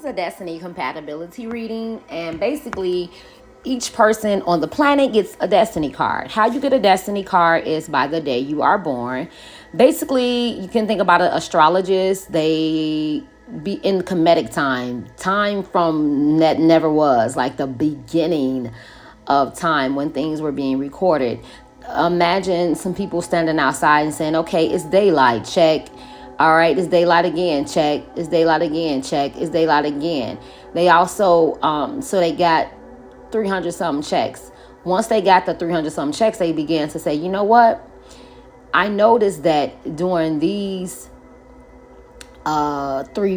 a destiny compatibility reading, and basically each person on the planet gets a destiny card. How you get a destiny card is by the day you are born. Basically, you can think about an astrologist. They be in Kemetic time from that never was, like the beginning of time when things were being recorded. Imagine some people standing outside and saying, okay, it's daylight, check. All right, it's daylight again, check. It's daylight again, check. It's daylight again. They also, so they got 300 something checks. Once they got the 300 something checks, they began to say, you know what? I noticed that during these three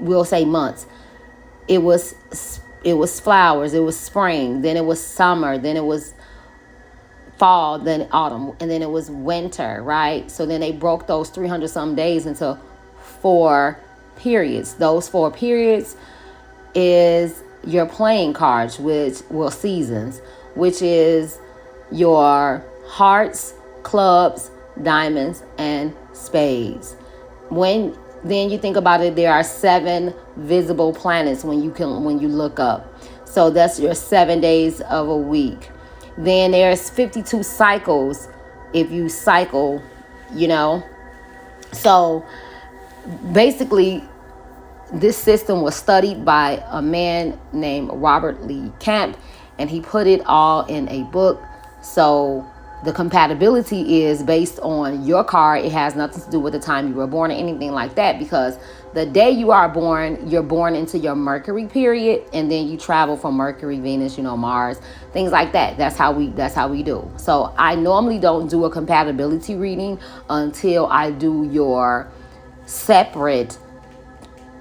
we'll say months, it was flowers, it was spring, then it was summer, then it was fall, then autumn, and then it was winter, right? So then they broke those 300 some days into 4 periods. Those 4 periods is your playing cards, seasons, which is your hearts, clubs, diamonds, and spades. When then you think about it, there are 7 visible planets when you look up. So that's your 7 days of a week. Then there's 52 cycles if you cycle, So basically, this system was studied by a man named Robert Lee Camp, and he put it all in a book. So the compatibility is based on your card. It has nothing to do with the time you were born or anything like that, because the day you are born, you're born into your Mercury period, and then you travel from Mercury, Venus, Mars, things like that. That's how we do. So I normally don't do a compatibility reading until I do your separate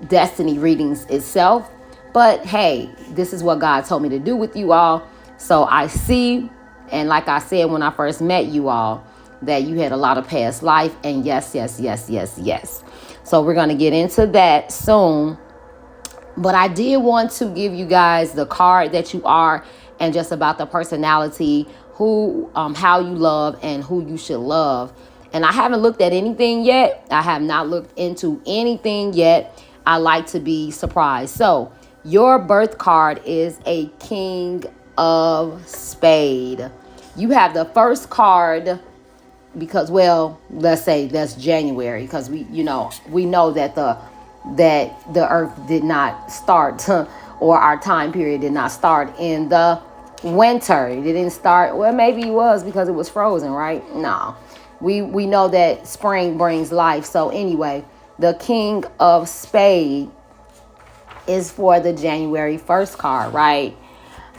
destiny readings itself. But hey, this is what God told me to do with you all. So I see, and like I said when I first met you all, that you had a lot of past life, and yes. So we're going to get into that soon. But I did want to give you guys the card that you are, and just about the personality, how you love and who you should love. And I haven't looked at anything yet. I have not looked into anything yet. I like to be surprised. So your birth card is a King of Spade. You have the first card because, well, let's say that's January, because we know that the earth did not start or our time period did not start in the winter. It didn't start, well, maybe it was because it was frozen, right? No. We know that spring brings life. So anyway, the King of Spade is for the January 1st card, right?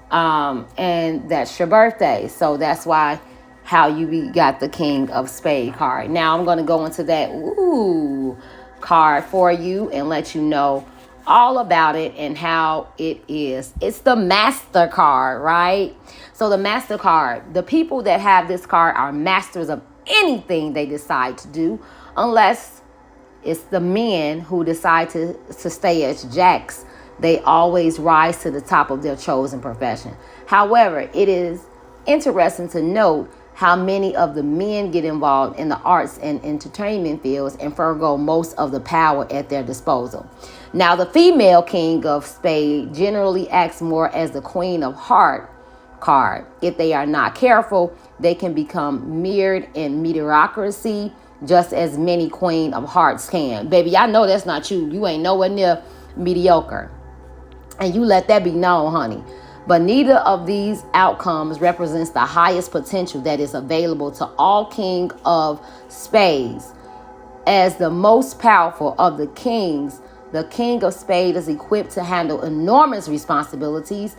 And that's your birthday. So that's why how you got the King of Spade card. Now I'm going to go into that card for you and let you know all about it and how it is. It's the Master card, right? So the Master card, the people that have this card are masters of anything they decide to do, unless it's the men who decide to stay as jacks. They always rise to the top of their chosen profession. However, it is interesting to note how many of the men get involved in the arts and entertainment fields and forego most of the power at their disposal. Now, the female King of Spade generally acts more as the Queen of Heart card. If they are not careful, they can become mired in mediocrity, just as many Queen of Hearts can. Baby, I know that's not you. You ain't nowhere near mediocre. And you let that be known, honey. But neither of these outcomes represents the highest potential that is available to all King of Spades. As the most powerful of the kings, the King of Spades is equipped to handle enormous responsibilities,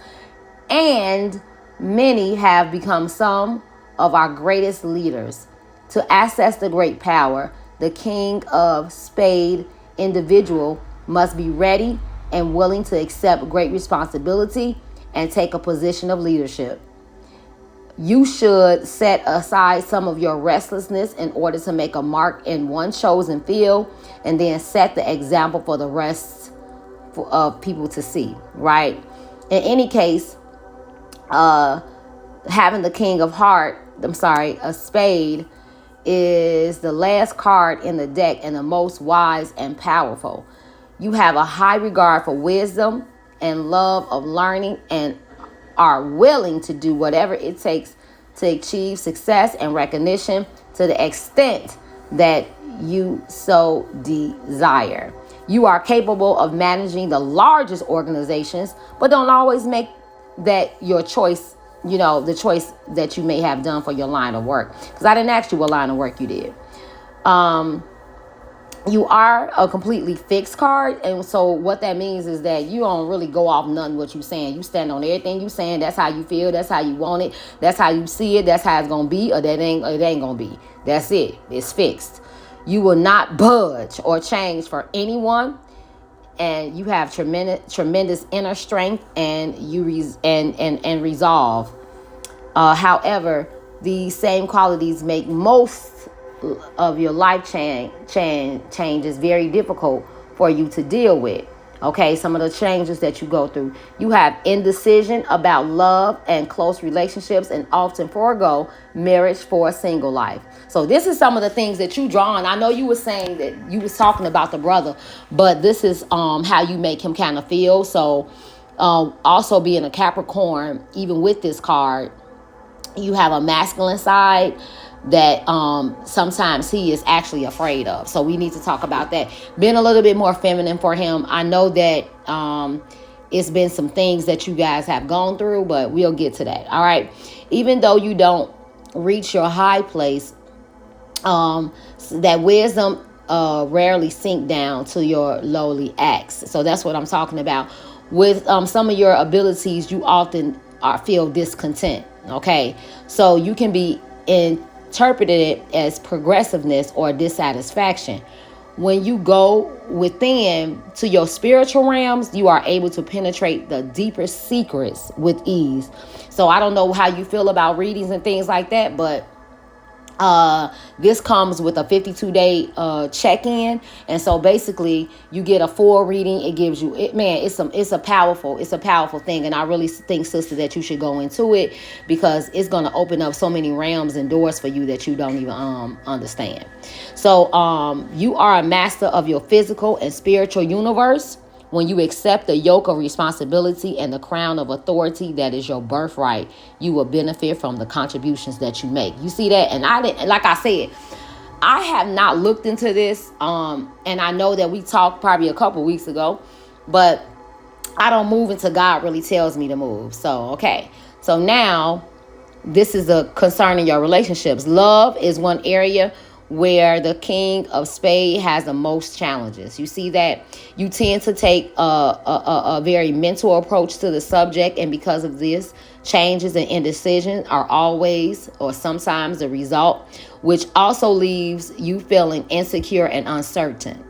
and many have become some of our greatest leaders. To access the great power, the King of Spade individual must be ready and willing to accept great responsibility and take a position of leadership. You should set aside some of your restlessness in order to make a mark in one chosen field, and then set the example for the rest of people to see, right? In any case, having the King of a Spade, is the last card in the deck and the most wise and powerful. You have a high regard for wisdom and love of learning, and are willing to do whatever it takes to achieve success and recognition to the extent that you so desire. You are capable of managing the largest organizations, but don't always make that your choice, the choice that you may have done for your line of work. Because I didn't ask you what line of work you did. You are a completely fixed card, and so what that means is that you don't really go off nothing what you saying. You stand on everything you saying. That's how you feel. That's how you want it. That's how you see it. That's how it's gonna be, or it ain't gonna be. That's it. It's fixed. You will not budge or change for anyone, and you have tremendous inner strength and and resolve. However, these same qualities make most of your life changes very difficult for you to deal with. Okay, some of the changes that you go through. You have indecision about love and close relationships, and often forego marriage for a single life. So this is some of the things that you draw on. I know you were saying that you was talking about the brother, but this is how you make him kind of feel. So also being a Capricorn, even with this card, you have a masculine side that sometimes he is actually afraid of. So we need to talk about that. Being a little bit more feminine for him. I know that it's been some things that you guys have gone through, but we'll get to that. All right. Even though you don't reach your high place, that wisdom rarely sink down to your lowly acts. So that's what I'm talking about. With some of your abilities, you often feel discontent. Okay. So you can be interpreted it as progressiveness or dissatisfaction. When you go within to your spiritual realms, you are able to penetrate the deeper secrets with ease. So I don't know how you feel about readings and things like that, but this comes with a 52-day check-in, and so basically you get a full reading. It gives you it's a powerful thing, and I really think, sister, that you should go into it, because it's going to open up so many realms and doors for you that you don't even understand. So you are a master of your physical and spiritual universe. When you accept the yoke of responsibility and the crown of authority that is your birthright, you will benefit from the contributions that you make. You see that? And I didn't, like I said, I have not looked into this. And I know that we talked probably a couple weeks ago, but I don't move until God really tells me to move. So, okay. So now this is concerning your relationships. Love is one area where the King of Spade has the most challenges. You see that? You tend to take a very mental approach to the subject, and because of this, changes and indecision are always or sometimes the result, which also leaves you feeling insecure and uncertain.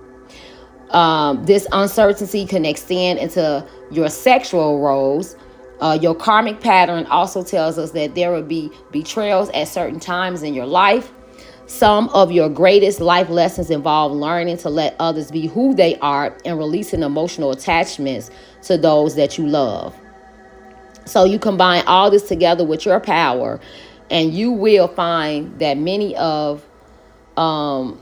This uncertainty can extend into your sexual roles. Your karmic pattern also tells us that there will be betrayals at certain times in your life. Some of your greatest life lessons involve learning to let others be who they are and releasing emotional attachments to those that you love. So you combine all this together with your power, and you will find that many of you,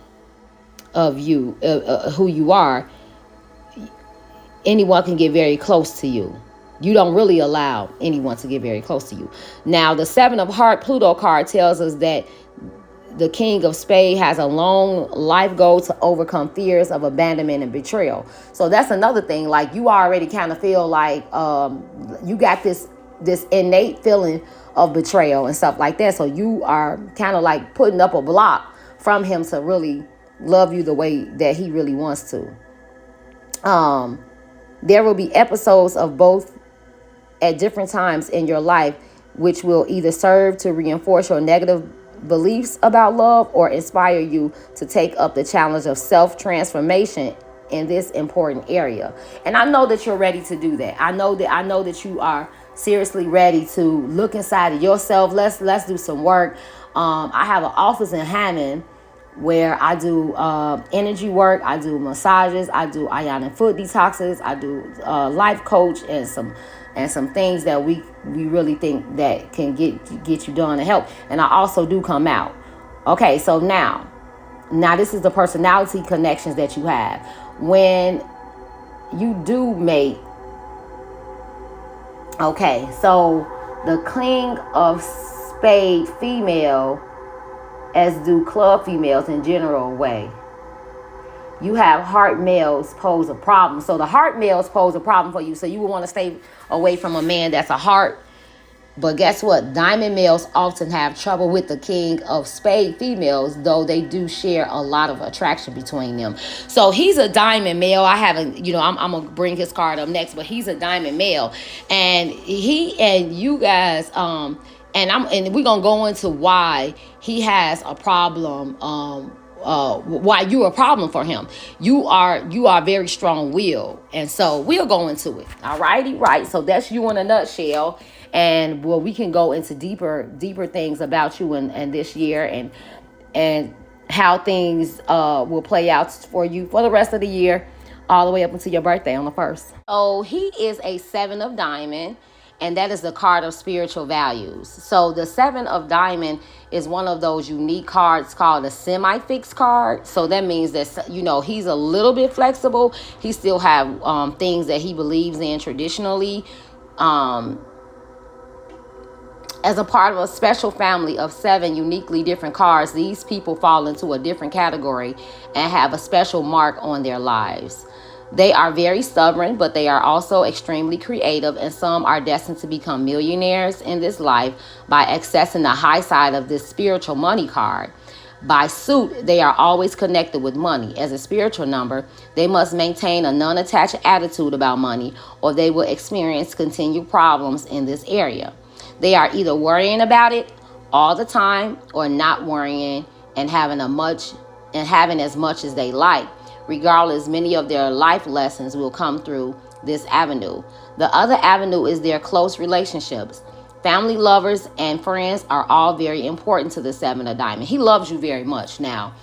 who you are, anyone can get very close to you. You don't really allow anyone to get very close to you. Now, the Seven of Hearts Pluto card tells us that the King of Spades has a long life goal to overcome fears of abandonment and betrayal. So that's another thing. Like, you already kind of feel like you got this innate feeling of betrayal and stuff like that. So you are kind of like putting up a block from him to really love you the way that he really wants to. There will be episodes of both at different times in your life, which will either serve to reinforce your negative beliefs about love or inspire you to take up the challenge of self-transformation in this important area. And I know that you're ready to do that. I know that you are seriously ready to look inside of yourself. Let's do some work. I have an office in Hammond where I do energy work, I do massages, I do ionic foot detoxes, I do life coach, and some things that we really think that can get you done and help. And I also do come out. Okay, so now this is the personality connections that you have. When you do mate. Okay, so the king of spade female, as do club females in general way. You have heart males pose a problem. So the heart males pose a problem for you. So you will want to stay away from a man that's a heart. But guess what? Diamond males often have trouble with the king of spade females, though they do share a lot of attraction between them. So he's a diamond male. I haven't, I'm going to bring his card up next, but he's a diamond male. And he and you guys, and we're going to go into why he has a problem, why you're a problem for him. You are very strong willed, and so we'll go into it. All righty, right. So that's you in a nutshell. And well, we can go into deeper things about you and this year and how things will play out for you for the rest of the year, all the way up until your birthday on the 1st. So he is a 7 of diamond, and that is the card of spiritual values. So the 7 of diamond is one of those unique cards called a semi-fixed card. So that means that, he's a little bit flexible. He still have things that he believes in traditionally. As a part of a special family of 7 uniquely different cards, these people fall into a different category and have a special mark on their lives. They are very stubborn, but they are also extremely creative, and some are destined to become millionaires in this life by accessing the high side of this spiritual money card. By suit, they are always connected with money. As a spiritual number, they must maintain a non-attached attitude about money, or they will experience continued problems in this area. They are either worrying about it all the time or not worrying and having as much as they like. Regardless, many of their life lessons will come through this avenue. The other avenue is their close relationships. Family, lovers, and friends are all very important to the 7 of diamond. He loves you very much. Now,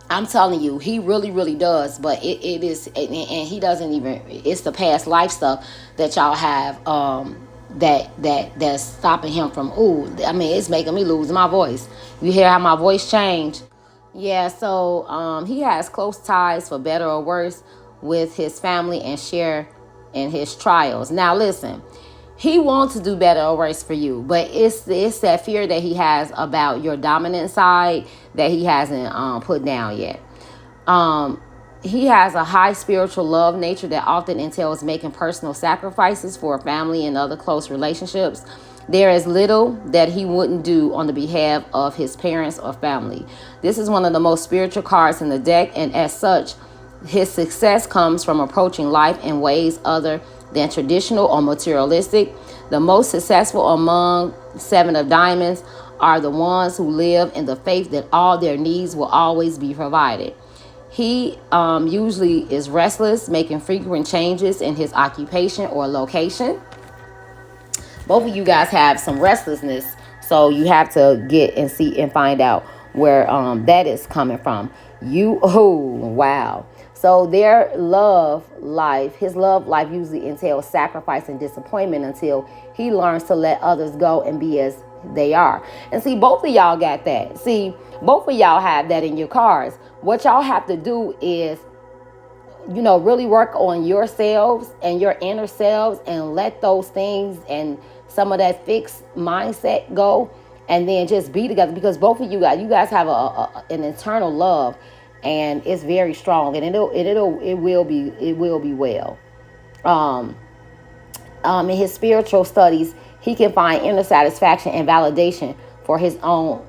I'm telling you, he really, really does. But it is, and he doesn't even, it's the past life stuff that y'all have that's stopping him from, it's making me lose my voice. You hear how my voice changed? Yeah, so he has close ties, for better or worse, with his family and share in his trials. Now listen, he wants to do better or worse for you, but it's that fear that he has about your dominant side that he hasn't put down yet. He has a high spiritual love nature that often entails making personal sacrifices for a family and other close relationships. There is little that he wouldn't do on the behalf of his parents or family. This is one of the most spiritual cards in the deck, and as such, his success comes from approaching life in ways other than traditional or materialistic. The most successful among 7 of diamonds are the ones who live in the faith that all their needs will always be provided. He usually is restless, making frequent changes in his occupation or location. Both of you guys have some restlessness, so you have to get and see and find out where that is coming from. Wow. So their his love life usually entails sacrifice and disappointment until he learns to let others go and be as they are. And see, both of y'all got that. See, both of y'all have that in your cards. What y'all have to do is, really work on yourselves and your inner selves and let those things and some of that fixed mindset go, and then just be together, because both of you guys have an internal love, and it's very strong, and it will be well. In his spiritual studies, he can find inner satisfaction and validation for his own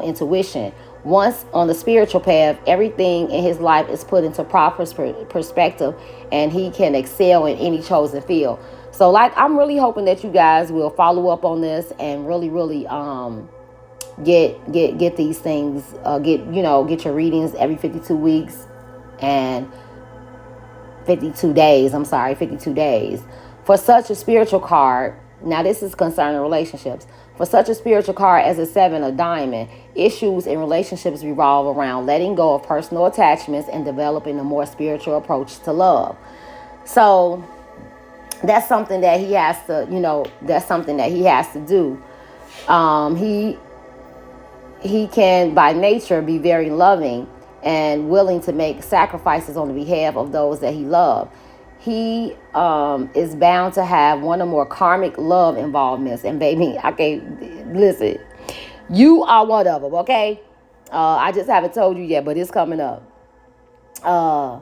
intuition. Once on the spiritual path, everything in his life is put into proper perspective, and he can excel in any chosen field. So, I'm really hoping that you guys will follow up on this and really, really get these things. Get your readings every 52 weeks and 52 days. 52 days. For such a spiritual card, now this is concerning relationships. For such a spiritual card as a 7 of diamond, issues in relationships revolve around letting go of personal attachments and developing a more spiritual approach to love. So that's something that he has to, do. He can by nature be very loving and willing to make sacrifices on the behalf of those that he loves. he is bound to have one or more karmic love involvements. And baby, I can't listen. You are one of them, okay? I just haven't told you yet, but it's coming up. Uh,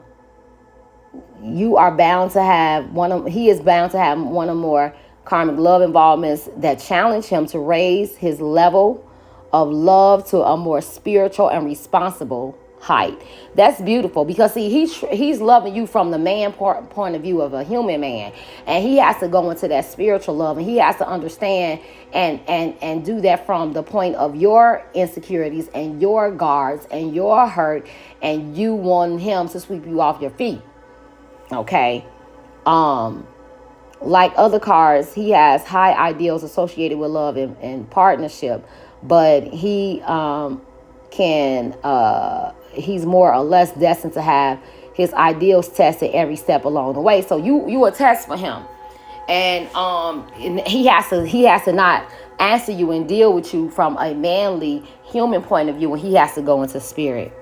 you are bound to have he is bound to have one or more karmic love involvements that challenge him to raise his level of love to a more spiritual and responsible height. That's beautiful, because see, he's loving you from the man point of view of a human man, and he has to go into that spiritual love, and he has to understand and do that from the point of your insecurities and your guards and your hurt, and you want him to sweep you off your feet. Okay. Like other cards, he has high ideals associated with love and partnership, but he's more or less destined to have his ideals tested every step along the way. So you a test for him, and he has to not answer you and deal with you from a manly human point of view, and he has to go into spirit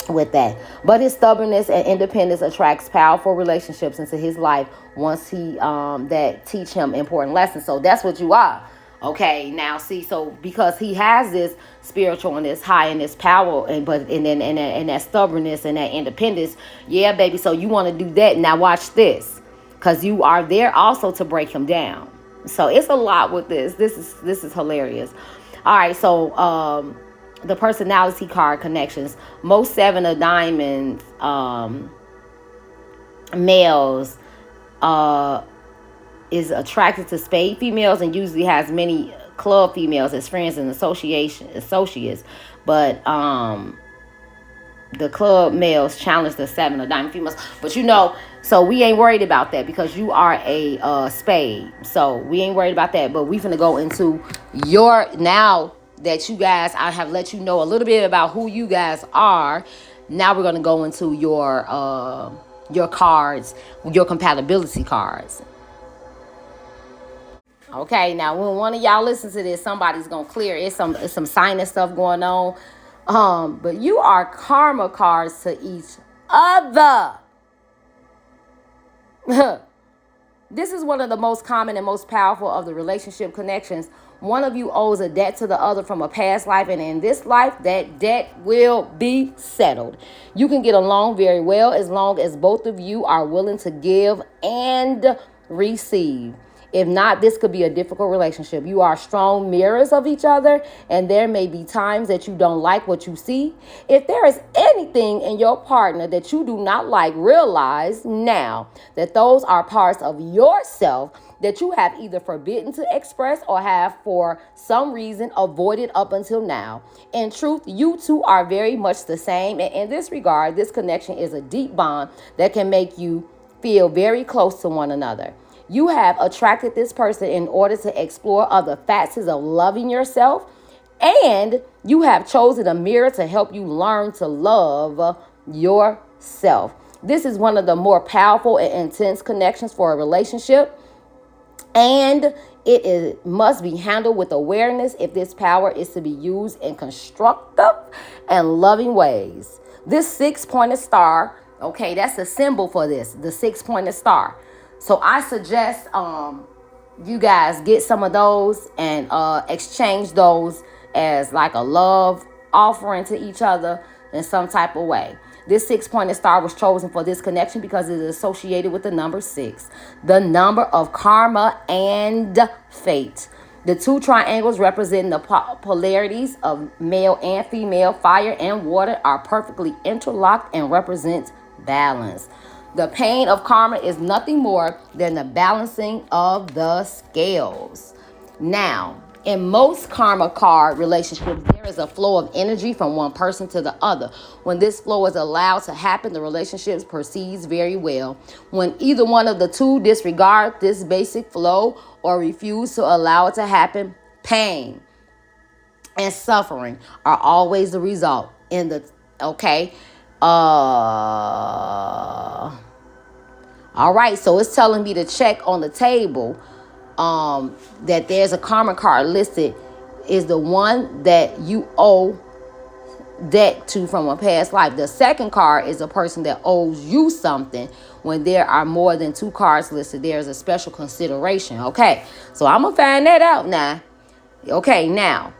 with that. But his stubbornness and independence attracts powerful relationships into his life once he that teach him important lessons. So that's what you are. Okay, now see, so because he has this spiritual and this high and this power, and that stubbornness and that independence, yeah, baby. So you want to do that. Now watch this, because you are there also to break him down. So it's a lot with this. This is hilarious. All right, so the personality card connections. Most 7 of diamonds males is attracted to spade females, and usually has many club females as friends and associates. But the club males challenge the 7 of diamond females. But so we ain't worried about that, because you are a spade. So we ain't worried about that. But we finna go into now that you guys, I have let you know a little bit about who you guys are. Now we're going to go into your cards, your compatibility cards. Okay, now when one of y'all listens to this, somebody's going to clear. It's some sinus stuff going on. But you are karma cards to each other. This is one of the most common and most powerful of the relationship connections. One of you owes a debt to the other from a past life, and in this life, that debt will be settled. You can get along very well as long as both of you are willing to give and receive. If not, this could be a difficult relationship. You are strong mirrors of each other, and there may be times that you don't like what you see. If there is anything in your partner that you do not like, realize now that those are parts of yourself that you have either forbidden to express or have for some reason avoided up until now. In truth, you two are very much the same, and in this regard, this connection is a deep bond that can make you feel very close to one another. You have attracted this person in order to explore other facets of loving yourself, and you have chosen a mirror to help you learn to love yourself. This is one of the more powerful and intense connections for a relationship, and it must be handled with awareness if this power is to be used in constructive and loving ways. This 6-pointed star, okay, that's a symbol for this, the 6-pointed star. So I suggest you guys get some of those and exchange those as like a love offering to each other in some type of way. This 6-pointed star was chosen for this connection because it is associated with the number 6, the number of karma and fate. The 2 triangles representing the polarities of male and female, fire and water, are perfectly interlocked and represent balance. The pain of karma is nothing more than the balancing of the scales. Now, in most karma card relationships, there is a flow of energy from one person to the other. When this flow is allowed to happen, the relationship proceeds very well. When either one of the two disregard this basic flow or refuse to allow it to happen, pain and suffering are always the result. All right, so it's telling me to check on the table that there's a karma card listed is the one that you owe debt to from a past life. The second card is a person that owes you something, when there are more than 2 cards listed, there's a special consideration. Okay, so I'm going to find that out now. Okay, now,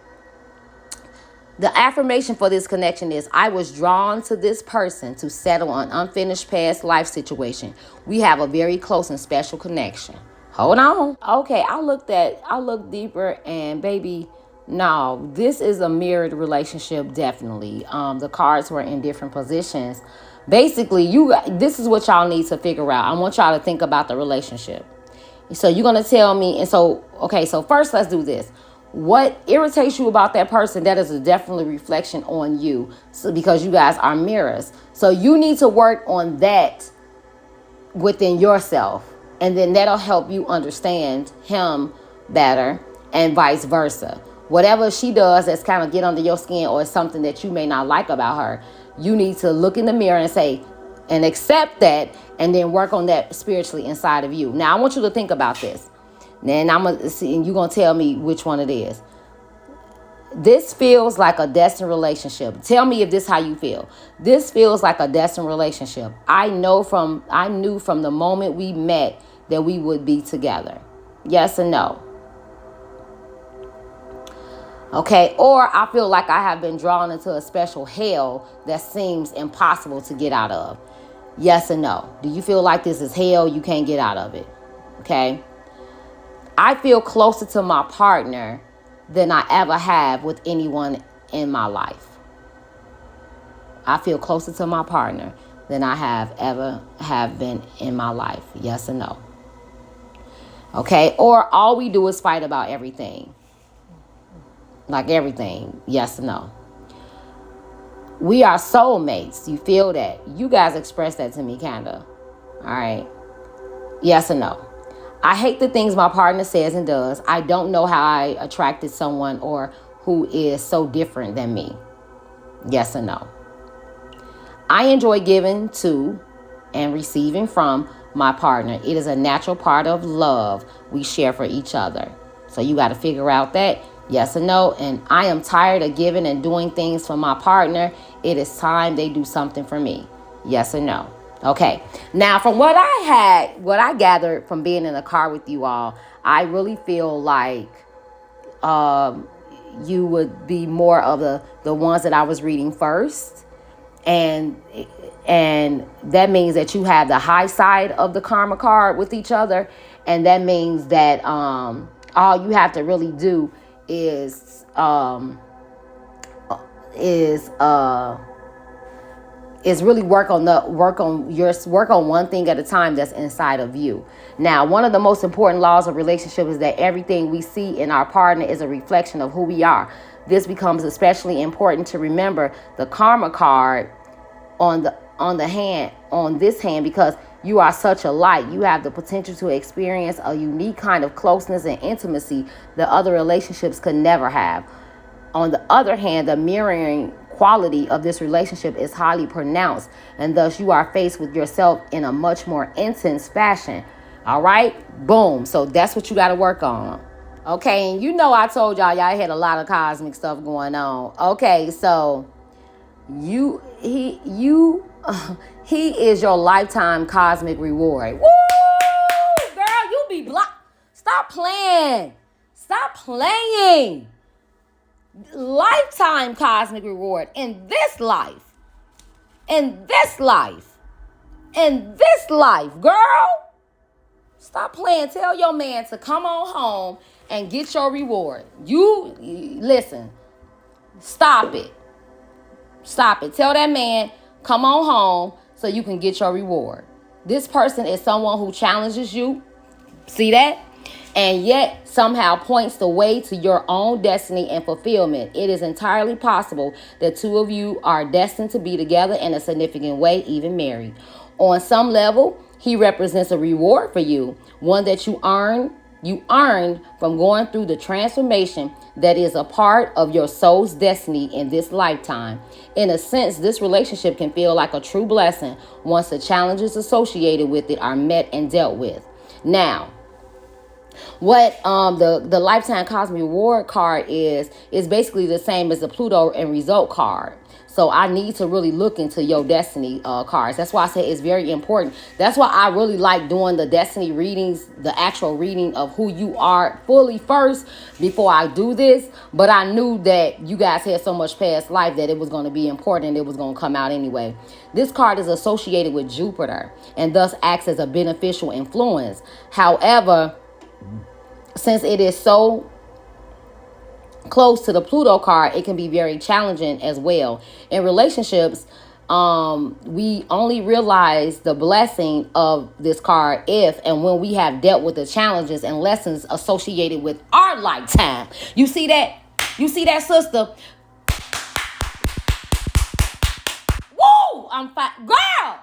the affirmation for this connection is, I was drawn to this person to settle an unfinished past life situation. We have a very close and special connection. Hold on. Okay, I looked deeper, and baby, no, this is a mirrored relationship, definitely. The cards were in different positions. Basically, this is what y'all need to figure out. I want y'all to think about the relationship. So you're going to tell me, and so, okay, so first let's do this. What irritates you about that person, that is a definitely reflection on you. So because you guys are mirrors. So you need to work on that within yourself. And then that'll help you understand him better, and vice versa. Whatever she does that's kind of get under your skin, or something that you may not like about her, you need to look in the mirror and say, and accept that, and then work on that spiritually inside of you. Now I want you to think about this. Then I'm gonna see, and you're gonna tell me which one it is. This feels like a destined relationship. Tell me if this is how you feel. This feels like a destined relationship. I knew from the moment we met that we would be together. Yes or no? Okay, or I feel like I have been drawn into a special hell that seems impossible to get out of. Yes or no? Do you feel like this is hell, you can't get out of it? Okay. I feel closer to my partner than I ever have with anyone in my life. I feel closer to my partner than I have been in my life. Yes or no? Okay, or all we do is fight about everything. Like everything. Yes or no? We are soulmates. You feel that? You guys express that to me, kinda. All right. Yes or no? I hate the things my partner says and does. I don't know how I attracted someone or who is so different than me. Yes or no? I enjoy giving to and receiving from my partner. It is a natural part of love we share for each other. So you got to figure out that. Yes or no? And I am tired of giving and doing things for my partner. It is time they do something for me. Yes or no? Okay. Now, from what I gathered from being in the car with you all, I really feel like you would be more of the ones that I was reading first. And that means that you have the high side of the karma card with each other. And that means that all you have to really do is really work on one thing at a time that's inside of you. Now, one of the most important laws of relationship is that everything we see in our partner is a reflection of who we are. This becomes especially important to remember the karma card on this hand because you are such alike. You have the potential to experience a unique kind of closeness and intimacy that other relationships could never have. On the other hand, the mirroring quality of this relationship is highly pronounced, and thus you are faced with yourself in a much more intense fashion. All right? Boom. So that's what you got to work on. Okay, and you know I told y'all had a lot of cosmic stuff going on. Okay, so he is your lifetime cosmic reward. Woo! Girl, you be blocked. Stop playing. Stop playing. Lifetime cosmic reward in this life. In this life. In this life, girl. Stop playing. Tell your man to come on home and get your reward. You, listen, stop it. Stop it. Tell that man, come on home so you can get your reward. This person is someone who challenges you. See that? And yet somehow points the way to your own destiny and fulfillment. It is entirely possible that two of you are destined to be together in a significant way, even married. On some level, he represents a reward for you, one that you earned from going through the transformation that is a part of your soul's destiny in this lifetime. In a sense, this relationship can feel like a true blessing once the challenges associated with it are met and dealt with. Now, what the lifetime cosmic reward card is basically the same as the Pluto and result card. So I need to really look into your destiny cards. That's why I say it's very important. That's why I really like doing the destiny readings, the actual reading of who you are fully first before I do this. But I knew that you guys had so much past life that it was going to be important. It was going to come out anyway. This card is associated with Jupiter and thus acts as a beneficial influence. However, since it is so close to the Pluto card, it can be very challenging as well. In relationships, we only realize the blessing of this card if and when we have dealt with the challenges and lessons associated with our lifetime. You see that? You see that, sister? Woo! I'm fine. Girl!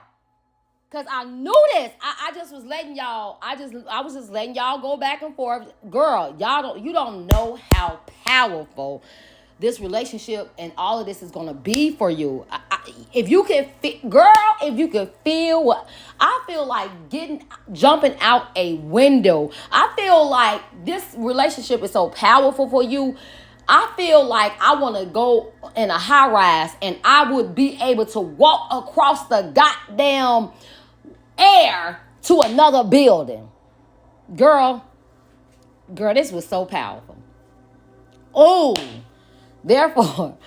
Cause I knew this. I just was letting y'all. I was just letting y'all go back and forth. Girl, you don't know how powerful this relationship and all of this is gonna be for you. If you can, if you can feel what I feel like, jumping out a window. I feel like this relationship is so powerful for you. I feel like I want to go in a high rise and I would be able to walk across the goddamn air to another building. Girl, this was so powerful. Oh, therefore,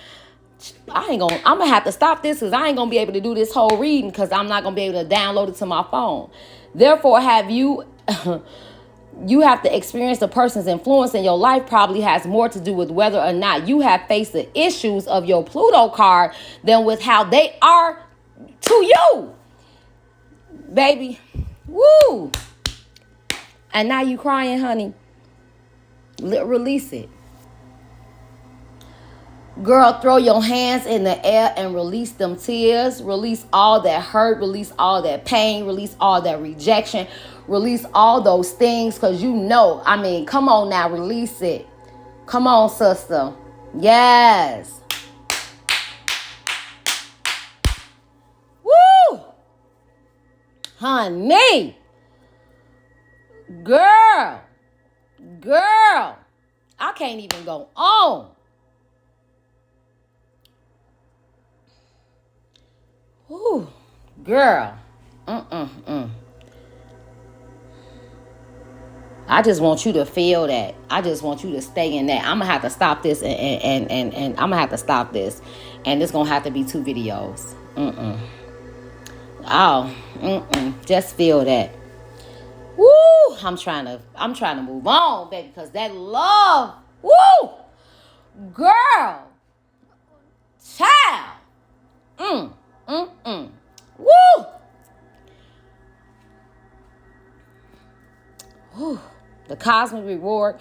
I'm gonna have to stop this because I ain't gonna be able to do this whole reading because I'm not gonna be able to download it to my phone. Therefore, you have to experience the person's influence in your life probably has more to do with whether or not you have faced the issues of your Pluto card than with how they are to you. Baby, woo. And now you crying, honey. Release it. Girl, throw your hands in the air and release them tears. Release all that hurt. Release all that pain. Release all that rejection. Release all those things because come on now, release it. Come on, sister. Yes. Woo! Honey. Girl. I can't even go on. Ooh, girl. I just want you to feel that. I just want you to stay in that. I'm gonna have to stop this and I'm gonna have to stop this. And it's gonna have to be 2 videos. Just feel that. Woo! I'm trying to move on, baby, because that love, woo! Girl. Child. Woo! Whew. The cosmic reward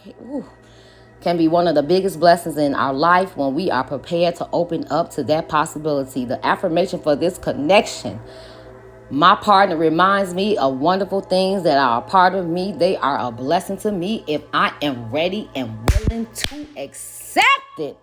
can be one of the biggest blessings in our life when we are prepared to open up to that possibility. The affirmation for this connection: my partner reminds me of wonderful things that are a part of me. They are a blessing to me if I am ready and willing to accept it.